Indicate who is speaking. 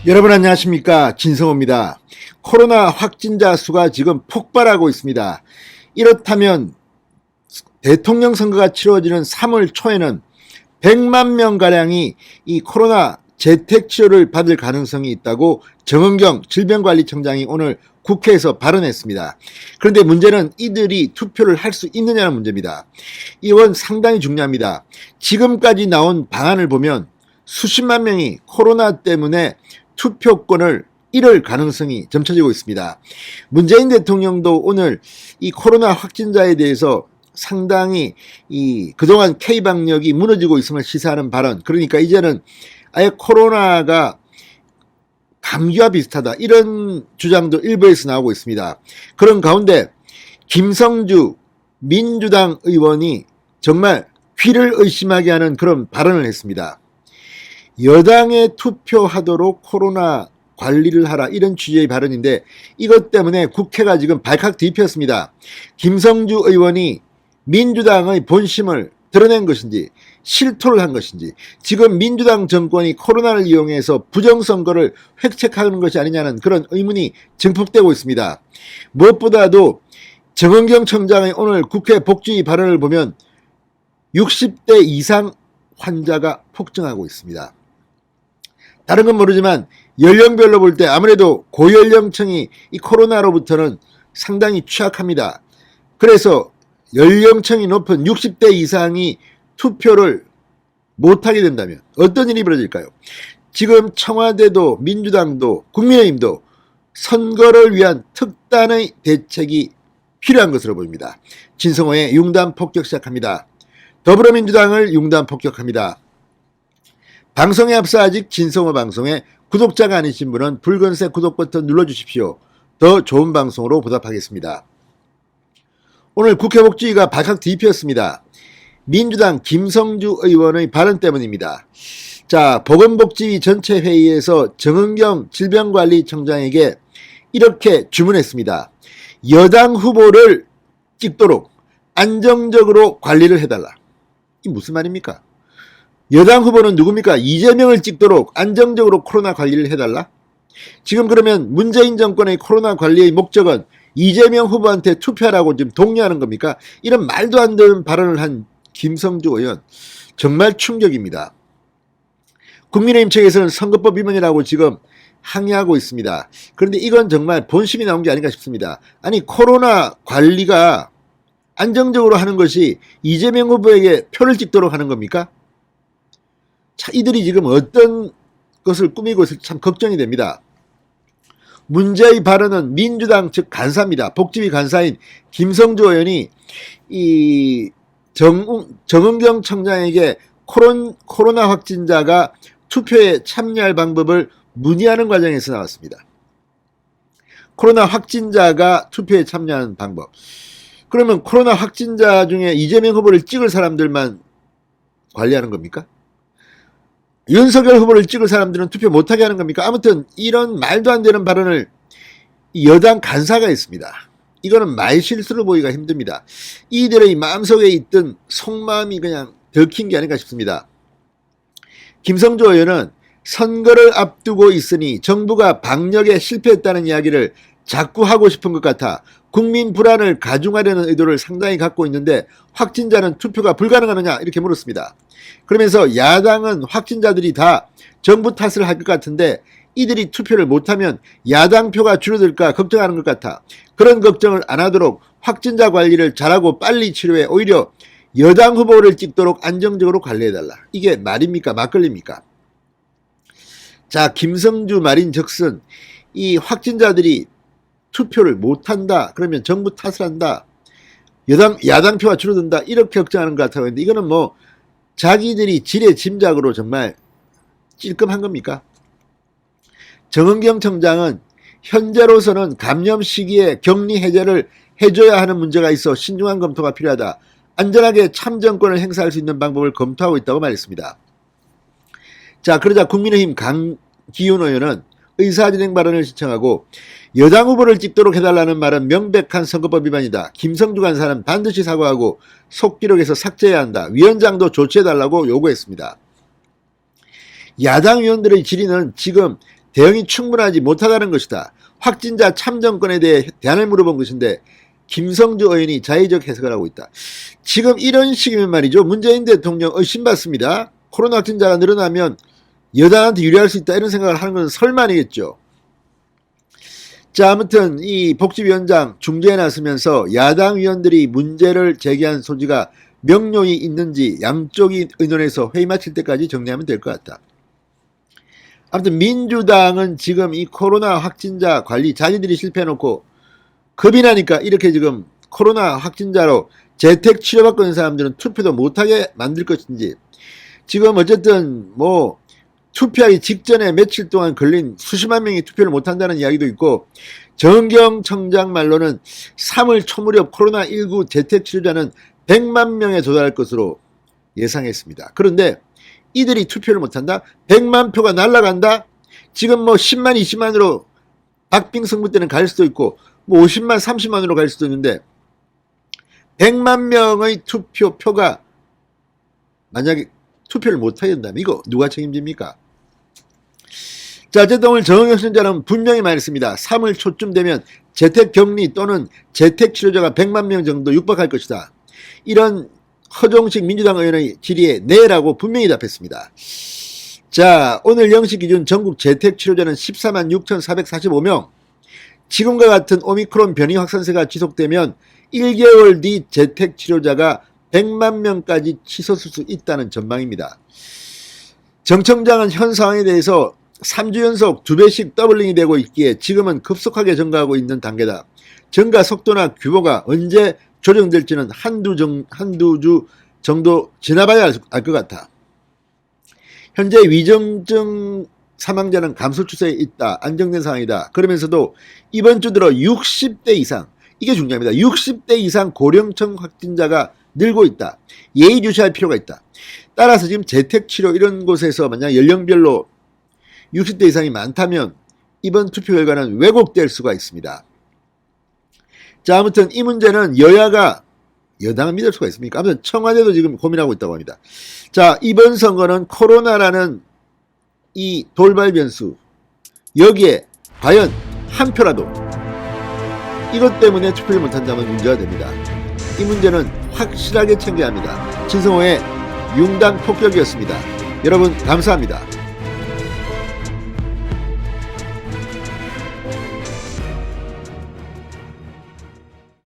Speaker 1: 여러분 안녕하십니까, 진성호입니다. 코로나 확진자 수가 지금 폭발하고 있습니다. 이렇다면 대통령 선거가 치러지는 3월 초에는 100만 명가량이 이 코로나 재택치료를 받을 가능성이 있다고 정은경 질병관리청장이 오늘 국회에서 발언했습니다. 그런데 문제는 이들이 투표를 할 수 있느냐는 문제입니다. 이건 상당히 중요합니다. 지금까지 나온 방안을 보면 수십만 명이 코로나 때문에 투표권을 잃을 가능성이 점쳐지고 있습니다. 문재인 대통령도 오늘 이 코로나 확진자에 대해서 상당히 그동안 K방역이 무너지고 있음을 시사하는 발언, 그러니까 이제는 아예 코로나가 감기와 비슷하다, 이런 주장도 일부에서 나오고 있습니다. 그런 가운데 김성주 민주당 의원이 정말 귀를 의심하게 하는 그런 발언을 했습니다. 여당에 투표하도록 코로나 관리를 하라, 이런 취지의 발언인데 이것 때문에 국회가 지금 발칵 뒤집혔습니다. 김성주 의원이 민주당의 본심을 드러낸 것인지 실토를 한 것인지, 지금 민주당 정권이 코로나를 이용해서 부정선거를 획책하는 것이 아니냐는 그런 의문이 증폭되고 있습니다. 무엇보다도 정은경 청장의 오늘 국회 복주의 발언을 보면 60대 이상 환자가 폭증하고 있습니다. 다른 건 모르지만 연령별로 볼 때 아무래도 고연령층이 이 코로나로부터는 상당히 취약합니다. 그래서 연령층이 높은 60대 이상이 투표를 못하게 된다면 어떤 일이 벌어질까요? 지금 청와대도 민주당도 국민의힘도 선거를 위한 특단의 대책이 필요한 것으로 보입니다. 진성호의 융단 폭격 시작합니다. 더불어민주당을 융단 폭격합니다. 방송에 앞서 아직 진성호 방송에 구독자가 아니신 분은 붉은색 구독 버튼 눌러주십시오. 더 좋은 방송으로 보답하겠습니다. 오늘 국회 복주의가 발칵 뒤집혔습니다. 민주당 김성주 의원의 발언 때문입니다. 자, 보건복지위 전체 회의에서 정은경 질병관리청장에게 이렇게 주문했습니다. 여당 후보를 찍도록 안정적으로 관리를 해달라. 이 무슨 말입니까? 여당 후보는 누굽니까? 이재명을 찍도록 안정적으로 코로나 관리를 해달라? 지금 그러면 문재인 정권의 코로나 관리의 목적은 이재명 후보한테 투표하라고 지금 독려하는 겁니까? 이런 말도 안 되는 발언을 한 김성주 의원, 정말 충격입니다. 국민의힘 측에서는 선거법 위반이라고 지금 항의하고 있습니다. 그런데 이건 정말 본심이 나온 게 아닌가 싶습니다. 아니, 코로나 관리가 안정적으로 하는 것이 이재명 후보에게 표를 찍도록 하는 겁니까? 자, 이들이 지금 어떤 것을 꾸미고 있을지 참 걱정이 됩니다. 문제의 발언은 민주당 측 간사입니다. 복지위 간사인 김성주 의원이 이 정은경 청장에게 코로나 확진자가 투표에 참여할 방법을 문의하는 과정에서 나왔습니다. 코로나 확진자가 투표에 참여하는 방법. 그러면 코로나 확진자 중에 이재명 후보를 찍을 사람들만 관리하는 겁니까? 윤석열 후보를 찍을 사람들은 투표 못하게 하는 겁니까? 아무튼 이런 말도 안 되는 발언을 여당 간사가 했습니다. 이거는 말실수로 보기가 힘듭니다. 이들의 마음속에 있던 속마음이 그냥 들킨 게 아닌가 싶습니다. 김성주 의원은 선거를 앞두고 있으니 정부가 방역에 실패했다는 이야기를 자꾸 하고 싶은 것 같아 국민 불안을 가중하려는 의도를 상당히 갖고 있는데 확진자는 투표가 불가능하느냐, 이렇게 물었습니다. 그러면서 야당은 확진자들이 다 정부 탓을 할 것 같은데 이들이 투표를 못하면 야당 표가 줄어들까 걱정하는 것 같아 그런 걱정을 안 하도록 확진자 관리를 잘하고 빨리 치료해 오히려 여당 후보를 찍도록 안정적으로 관리해달라. 이게 말입니까? 막걸리입니까? 자, 김성주 말인 즉슨 이 확진자들이 투표를 못한다, 그러면 정부 탓을 한다, 야당 표가 줄어든다, 이렇게 걱정하는 것 같아요. 근데 이거는 뭐 자기들이 지레 짐작으로 정말 찔끔한 겁니까? 정은경 청장은 현재로서는 감염 시기에 격리 해제를 해줘야 하는 문제가 있어 신중한 검토가 필요하다. 안전하게 참정권을 행사할 수 있는 방법을 검토하고 있다고 말했습니다. 자, 그러자 국민의힘 강기훈 의원은 의사진행 발언을 신청하고 여당 후보를 찍도록 해달라는 말은 명백한 선거법 위반이다. 김성주 간사는 반드시 사과하고 속기록에서 삭제해야 한다. 위원장도 조치해달라고 요구했습니다. 야당 의원들의 질의는 지금 대응이 충분하지 못하다는 것이다. 확진자 참정권에 대해 대안을 물어본 것인데 김성주 의원이 자의적 해석을 하고 있다. 지금 이런 식이면 말이죠. 문재인 대통령 의심받습니다. 코로나 확진자가 늘어나면 여당한테 유리할 수 있다 이런 생각을 하는 건 설마 아니겠죠. 자, 아무튼 이 복지위원장 중재에 나서면서 야당 의원들이 문제를 제기한 소지가 명료히 있는지 양쪽이 의논해서 회의 마칠 때까지 정리하면 될 것 같다. 아무튼 민주당은 지금 이 코로나 확진자 관리 자기들이 실패해놓고 겁이 나니까 이렇게 지금 코로나 확진자로 재택 치료받고 있는 사람들은 투표도 못하게 만들 것인지, 지금 어쨌든 뭐 투표하기 직전에 며칠 동안 걸린 수십만 명이 투표를 못한다는 이야기도 있고, 정경 청장 말로는 3월 초 무렵 코로나19 재택 치료자는 100만 명에 도달할 것으로 예상했습니다. 그런데 이들이 투표를 못한다? 100만 표가 날아간다? 지금 뭐 10만 20만으로 박빙승부 때는 갈 수도 있고 뭐 50만 30만으로 갈 수도 있는데 100만 명의 투표표가 만약에 투표를 못하게 된다면 이거 누가 책임집니까? 자, 어쨌든 오늘 정영혁 선자는 분명히 말했습니다. 3월 초쯤 되면 재택격리 또는 재택치료자가 100만 명 정도 육박할 것이다. 이런 허종식 민주당 의원의 질의에 네라고 분명히 답했습니다. 자, 오늘 0시 기준 전국 재택치료자는 14만 6,445명. 지금과 같은 오미크론 변이 확산세가 지속되면 1개월 뒤 재택치료자가 100만 명까지 치솟을 수 있다는 전망입니다. 정 청장은 현 상황에 대해서 3주 연속 2배씩 더블링이 되고 있기에 지금은 급속하게 증가하고 있는 단계다. 증가 속도나 규모가 언제 조정될지는 한두 주 정도 지나봐야 알 것 같아. 현재 위중증 사망자는 감소 추세에 있다. 안정된 상황이다. 그러면서도 이번 주 들어 60대 이상, 이게 중요합니다. 60대 이상 고령층 확진자가 늘고 있다. 예의주시할 필요가 있다. 따라서 지금 재택치료 이런 곳에서 만약 연령별로 60대 이상이 많다면 이번 투표 결과는 왜곡될 수가 있습니다. 자, 아무튼 이 문제는 여야가 여당을 믿을 수가 있습니까? 아무튼 청와대도 지금 고민하고 있다고 합니다. 자, 이번 선거는 코로나라는 이 돌발 변수, 여기에 과연 한 표라도 이것 때문에 투표를 못한다면 문제가 됩니다. 이 문제는 확실하게 챙겨야 합니다. 진성호의 융당 폭격이었습니다. 여러분 감사합니다.